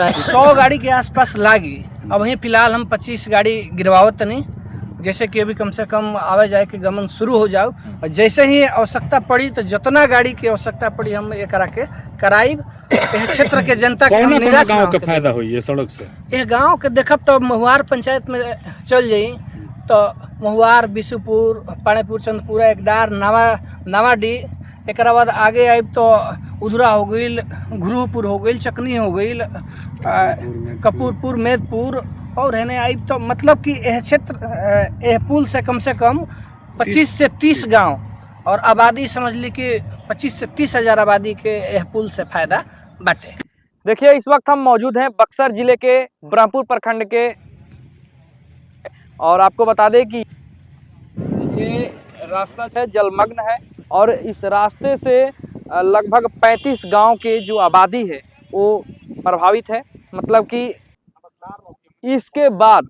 100 गाड़ी के आसपास लागी। अब वहीं फिलहाल हम 25 गाड़ी गिरवावत नहीं, जैसे कि अभी कम से कम आवे जाए के गमन शुरू हो जाओ, और जैसे ही आवश्यकता पड़ी तो जितना गाड़ी की आवश्यकता पड़ी हम ये करा के कराइब। यह क्षेत्र के जनता के हम निराश गाँव के फायदा हुई है सड़क से। यह गांव के देखब तो महुआर पंचायत में चल जाई तो महुआर, बिशुपुर, पाणेपुर, चंदपुरा, एकडार, नवाडी, एक बाद आगे आइब तो उधरा हो गई, घुरूपुर हो गई, चकनी हो गई, कपूरपुर, मेदपुर और रहने आइब तो मतलब कि यह क्षेत्र यह पुल से कम 25 से 30 गांव और आबादी समझ ली कि 25 से 30 हज़ार आबादी के यह पुल से फायदा बाटे। देखिए इस वक्त हम मौजूद हैं बक्सर जिले के ब्रह्मपुर प्रखंड के, और आपको बता दें कि ये रास्ता है जलमग्न है और इस रास्ते से लगभग 35 गांव के जो आबादी है वो प्रभावित है। मतलब कि इसके बाद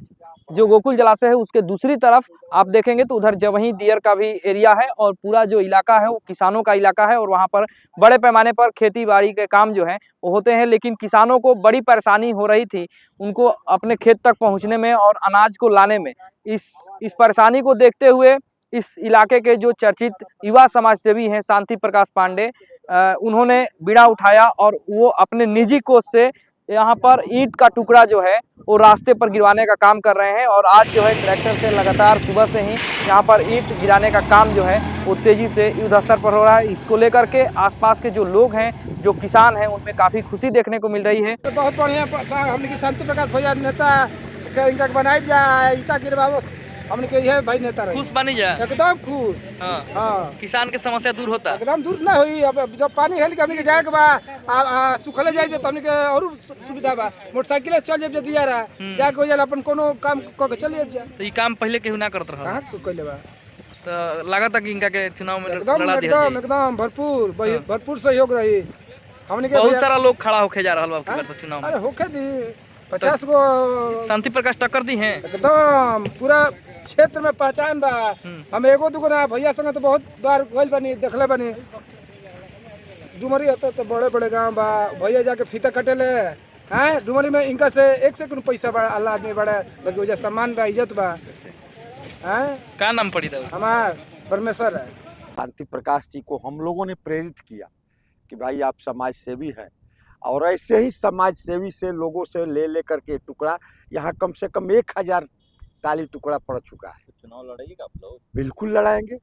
जो गोकुल जलाशय है उसके दूसरी तरफ आप देखेंगे तो उधर जवहीं दियर का भी एरिया है और पूरा जो इलाका है वो किसानों का इलाका है और वहाँ पर बड़े पैमाने पर खेती बाड़ी के काम जो है वो होते हैं। लेकिन किसानों को बड़ी परेशानी हो रही थी उनको अपने खेत तक पहुँचने में और अनाज को लाने में। इस परेशानी को देखते हुए इस इलाके के जो चर्चित युवा समाज सेवी हैं शांति प्रकाश पांडे, उन्होंने बीड़ा उठाया और वो अपने निजी कोष से यहाँ पर ईंट का टुकड़ा जो है वो रास्ते पर गिरवाने का काम कर रहे हैं। और आज जो है ट्रैक्टर से लगातार सुबह से ही यहाँ पर ईंट गिराने का काम जो है वो तेजी से युद्धस्तर पर हो रहा है। इसको लेकर के आसपास के जो लोग हैं, जो किसान हैं, उनमें काफ़ी खुशी देखने को मिल रही है। तो बहुत बढ़िया हमने शांति प्रकाश भैया नेता इनका बनाई जाए, ईंटा गिरवाओ, हमने के ये भाई नेता रहे। खुश बनी जा एकदम खुश। हाँ। किसान के समस्या दूर होता एकदम दूर ना हुई। अब जब पानी हेल के हमने के जाए के बा सुखले जाए तो हमने के और सुविधा बा, मोटरसाइकिल से चल जाए दिया रहा जाके हो जाए अपन कोनो काम क के चल जाए। तो ये काम पहले केहू ना करत रहा। हां तो कइले बा तो लगा था कि इनका के चुनाव में लड़ा दिया। एकदम भरपूर सहयोग रही हमने के। बहुत सारा लोग खड़ा होके जा रहल बा चुनाव में। अरे होके दी 50 गो शांति प्रकाश टक्कर दी हैं एकदम पूरा क्षेत्र में पहचान बा। हम एगो दुगो ना भैया संग तो बहुत बार गइल बनी, देखले बनी। डुमरी होता तो बड़े बड़े गांव बा, भैया जाके फीता कटेले हैं डुमरी में। इनका से एक से कोई पैसा बड़ा अल्लाह आदमी बड़ा बाकी वजह सम्मान बा, इज्जत बा। हैं क्या नाम पड़ी था हमार परमेश्वर है। शांति प्रकाश जी को हम लोगों ने प्रेरित किया कि भाई आप समाज सेवी हैं और ऐसे ही समाज सेवी से लोगों से ले करके टुकड़ा यहाँ कम से कम 1000 ताली टुकड़ा पड़ चुका है। चुनाव लड़ाइएगा आप लोग? बिल्कुल लड़ाएंगे।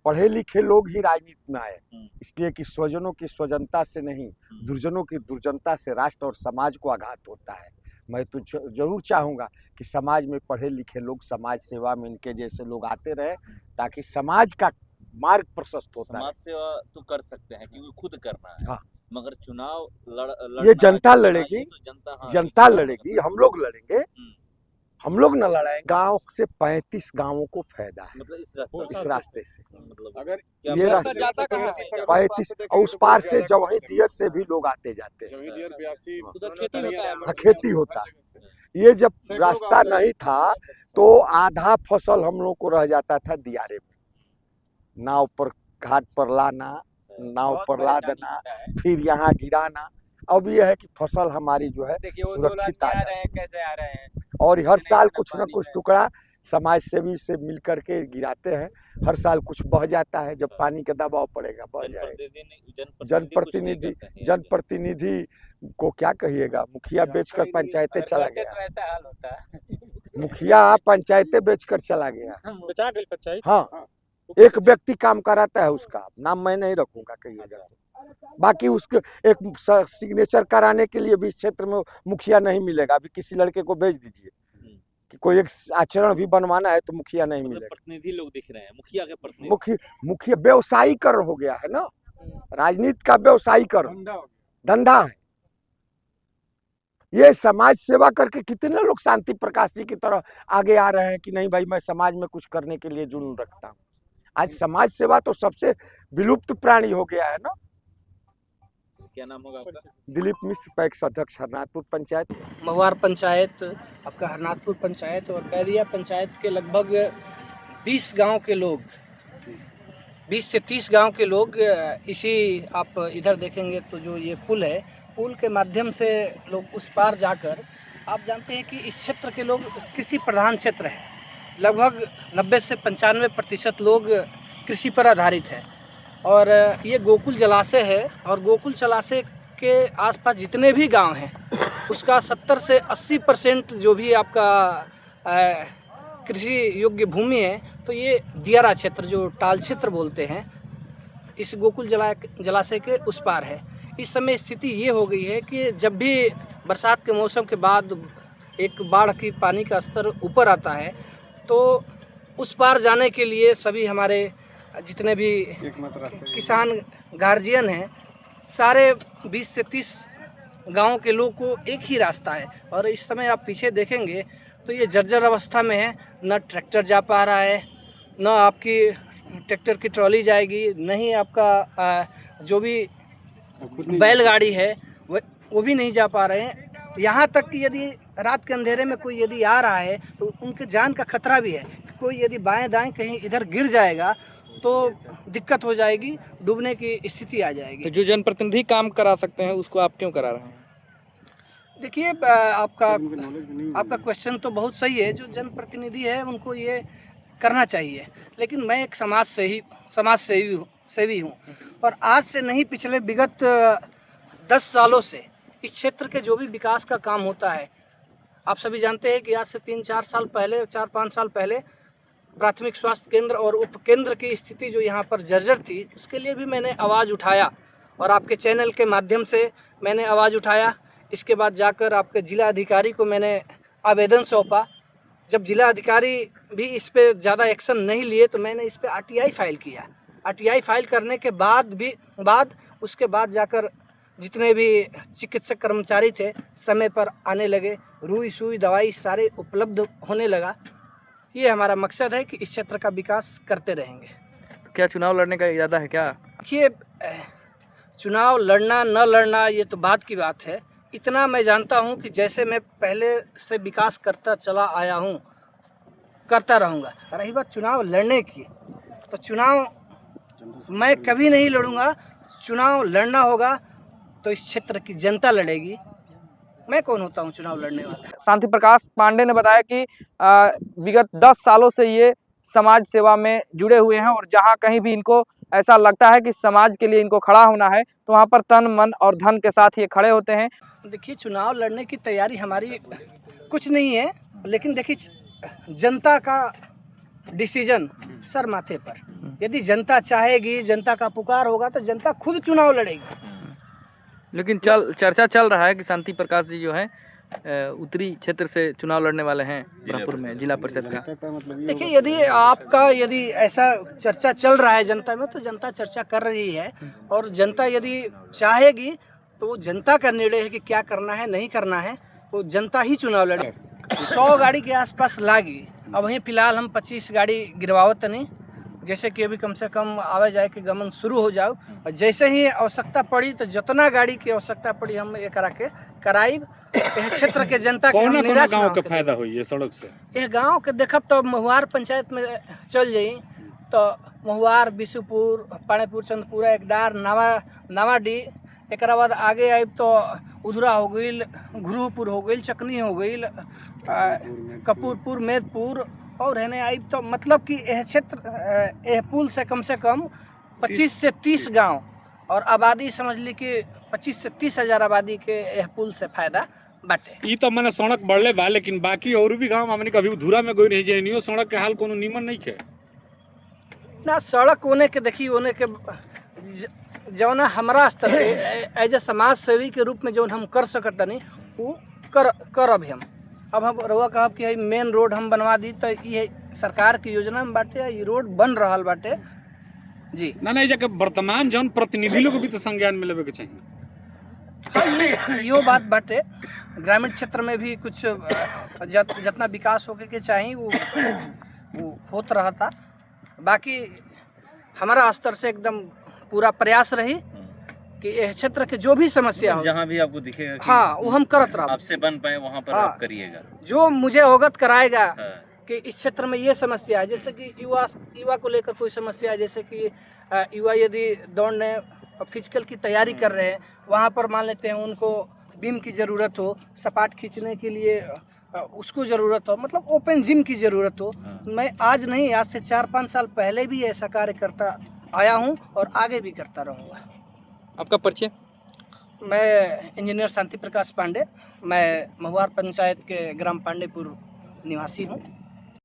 पढ़े लिखे लोग ही राजनीति में आए, इसलिए कि स्वजनों की स्वजनता से नहीं, दुर्जनों की दुर्जनता से राष्ट्र और समाज को आघात होता है। मैं तो जरूर चाहूँगा कि समाज में पढ़े लिखे लोग समाज सेवा में इनके जैसे लोग आते रहे ताकि समाज का मार्ग प्रशस्त होता है। समाज सेवा तो कर सकते हैं क्योंकि खुद करना है। हाँ। मगर चुनाव ये जनता लड़ेगी, तो जनता लड़ेगी, हम लोग लड़ेंगे, हम लोग न लड़ाएं। गांव से 35 गांवों को फायदा है मतलब इस रास्ते से। मतलब अगर ये रास्ता 35 और उस पार से जवहीं दियर से भी लोग आते जाते हैं। खेती होता है। ये जब रास्ता नहीं था तो आधा फसल हम लोग को रह जाता था दियारे में, नाव पर घाट पर लाना, नाव पर ला देना, फिर यहाँ गिराना। अब यह है कि फसल हमारी जो है सुरक्षित आ रहे हैं। कैसे आ रहे हैं और हर साल कुछ न कुछ टुकड़ा समाज सेवी से मिल करके गिराते हैं। हर साल कुछ बह जाता है, जब पानी का दबाव पड़ेगा बह जाएगा। जनप्रतिनिधि को क्या कहिएगा, मुखिया बेचकर पंचायतें चला गया। तो ऐसा हाल होता है। मुखिया पंचायतें बेचकर चला गया। हाँ, एक व्यक्ति काम कराता है, उसका नाम मैं नहीं रखूंगा कहिएगा तो। बाकी उसके एक सिग्नेचर कराने के लिए भी इस क्षेत्र में मुखिया नहीं मिलेगा। अभी किसी लड़के को भेज दीजिए कि कोई एक आचरण भी बनवाना है तो मुखिया नहीं मिलेगा। प्रतिनिधि लोग दिख रहे हैं, मुखिया के प्रतिनिधि। मुखिया व्यवसायीकरण हो गया है ना, राजनीति का व्यवसायीकरण धंधा है। ये समाज सेवा करके कितने लोग शांति प्रकाश जी की तरह आगे आ रहे हैं कि नहीं भाई मैं समाज में कुछ करने के लिए जुनून रखता हूँ। आज समाज सेवा तो सबसे विलुप्त प्राणी हो गया है ना। क्या नाम होगा आपका? दिलीप मिश्र, पैक्स अध्यक्ष, हरनाथपुर पंचायत। महुआर पंचायत, आपका हरनाथपुर पंचायत और बैरिया पंचायत के लगभग 20 गांव के लोग, 20 से 30 गांव के लोग इसी आप इधर देखेंगे तो जो ये पुल है पुल के माध्यम से लोग उस पार जाकर, आप जानते हैं कि इस क्षेत्र के लोग कृषि प्रधान क्षेत्र है। लगभग 90 से 95% लोग कृषि पर आधारित है। और ये गोकुल जलाशय है, और गोकुल जलाशय के आसपास जितने भी गांव हैं उसका 70 से 80% जो भी आपका कृषि योग्य भूमि है, तो ये दियारा क्षेत्र, जो टाल क्षेत्र बोलते हैं, इस गोकुल जलाशय के उस पार है। इस समय स्थिति ये हो गई है कि जब भी बरसात के मौसम के बाद एक बाढ़ की पानी का स्तर ऊपर आता है, तो उस पार जाने के लिए सभी हमारे जितने भी किसान गार्जियन हैं, सारे 20 से 30 गाँव के लोग को एक ही रास्ता है। और इस समय आप पीछे देखेंगे तो ये जर्जर अवस्था में है। न ट्रैक्टर जा पा रहा है, न आपकी ट्रैक्टर की ट्रॉली जाएगी, नहीं आपका जो भी बैलगाड़ी है वो भी नहीं जा पा रहे हैं। यहाँ तक कि यदि रात के अंधेरे में कोई यदि आ रहा है तो उनके जान का खतरा भी है। कोई यदि बाएं दाएं कहीं इधर गिर जाएगा तो दिक्कत हो जाएगी, डूबने की स्थिति आ जाएगी। तो जो जनप्रतिनिधि काम करा सकते हैं उसको आप क्यों करा रहे हैं? देखिए, आपका क्वेश्चन तो बहुत सही है। जो जनप्रतिनिधि है उनको ये करना चाहिए, लेकिन मैं एक समाज सेवी हूँ, और आज से नहीं, पिछले विगत 10 सालों से इस क्षेत्र के जो भी विकास का काम होता है, आप सभी जानते हैं कि आज से 4-5 साल पहले प्राथमिक स्वास्थ्य केंद्र और उपकेंद्र की स्थिति जो यहाँ पर जर्जर थी, उसके लिए भी मैंने आवाज़ उठाया, और आपके चैनल के माध्यम से मैंने आवाज़ उठाया। इसके बाद जाकर आपके जिला अधिकारी को मैंने आवेदन सौंपा। जब जिला अधिकारी भी इस पे ज़्यादा एक्शन नहीं लिए तो मैंने इस पे RTI फाइल किया। RTI फाइल करने के बाद उसके बाद जाकर जितने भी चिकित्सक कर्मचारी थे समय पर आने लगे, रुई सुई दवाई सारे उपलब्ध होने लगा। ये हमारा मकसद है कि इस क्षेत्र का विकास करते रहेंगे। क्या चुनाव लड़ने का इरादा है क्या? देखिए, चुनाव लड़ना न लड़ना ये तो बात की बात है। इतना मैं जानता हूँ कि जैसे मैं पहले से विकास करता चला आया हूँ, करता रहूँगा। रही बात चुनाव लड़ने की, तो चुनाव मैं कभी नहीं लड़ूंगा। चुनाव लड़ना होगा तो इस क्षेत्र की जनता लड़ेगी। मैं कौन होता हूँ चुनाव लड़ने वाला? शांति प्रकाश पांडे ने बताया कि विगत 10 सालों से ये समाज सेवा में जुड़े हुए हैं, और जहां कहीं भी इनको ऐसा लगता है कि समाज के लिए इनको खड़ा होना है तो वहां पर तन मन और धन के साथ ये खड़े होते हैं। देखिए, चुनाव लड़ने की तैयारी हमारी कुछ नहीं है, लेकिन देखिए जनता का डिसीजन सर माथे पर। यदि जनता चाहेगी, जनता का पुकार होगा तो जनता खुद चुनाव लड़ेगी। लेकिन चर्चा चल रहा है कि शांति प्रकाश जी जो है उत्तरी क्षेत्र से चुनाव लड़ने वाले हैं ब्रह्मपुर में जिला परिषद का। देखिए, यदि ऐसा चर्चा चल रहा है जनता में, तो जनता चर्चा कर रही है, और जनता यदि चाहेगी तो वो जनता का निर्णय है कि क्या करना है नहीं करना है, वो जनता ही चुनाव लड़े। 100 गाड़ी के आसपास लागी। अब वहीं फिलहाल हम 25 गाड़ी गिरवावत नहीं, जैसे कि अभी कम से कम आवे जाए के गमन शुरू हो जाओ, और जैसे ही आवश्यकता पड़ी तो जितना गाड़ी की आवश्यकता पड़ी हम ये कराइब। क्षेत्र के जनता के निराश गांव के फायदा हुई है सड़क से। ये गांव के देखब तो महुआर पंचायत में चल जाई तो महुआर, बिशुपुर, पाणेपुर, चंदपुरा, एकडार, नावाडी, एक बाद आगे आइब तो उधरा हो गई, घुरूपुर हो गई, चकनी हो गई, कपूरपुर, मेदपुर, और है ना आइब तो मतलब कि यह क्षेत्र यह पुल से कम 25 से 30 गांव और आबादी समझ ली कि 25 से 30 हज़ार आबादी के यह पुल से फायदा बाटे। ई तो मैंने सड़क बढ़ले बा, लेकिन बाकी और भी गांव हमने कभी धूरा में गई नहीं जाए, नहीं सड़क के हाल कोनो नीमन नहीं है ना। सड़क होने के देखी होने के जौना हमारा स्तर पे एज ए समाज सेवी के रूप में जौन हम कर सकत नहीं वो करब हम। अब रउआ कहब कि मेन रोड हम बनवा दी तो ये सरकार की योजना में बाटे, ये रोड बन रहा बाटे जी। ना जाके वर्तमान जौन प्रतिनिधि लोग भी तो संज्ञान में लेवे के चाहिए। हाँ, यो बात बाटे। ग्रामीण क्षेत्र में भी कुछ जितना विकास होके के चाहिए वो होत रहा था। बाकी हमारा स्तर से एकदम पूरा प्रयास रही कि यह क्षेत्र के जो भी समस्या हो, जहाँ भी आपको दिखेगा कि हाँ वो हम करत रहा, आपसे बन पाए वहाँ पर हाँ, आप करिएगा। जो मुझे अवगत कराएगा हाँ। कि इस क्षेत्र में ये समस्या है, जैसे कि युवा को लेकर कोई समस्या है, जैसे कि युवा यदि दौड़ने फिजिकल की तैयारी कर रहे हैं, वहाँ पर मान लेते हैं उनको बीम की ज़रूरत हो, सपाट खींचने के लिए उसको ज़रूरत हो, मतलब ओपन जिम की ज़रूरत हो। मैं आज नहीं, आज से 4-5 साल पहले भी ऐसा कार्य करता आया हूँ और आगे भी करता रहूँगा। आपका परिचय? मैं इंजीनियर शांति प्रकाश पांडे, मैं महुआर पंचायत के ग्राम पांडेपुर निवासी हूँ।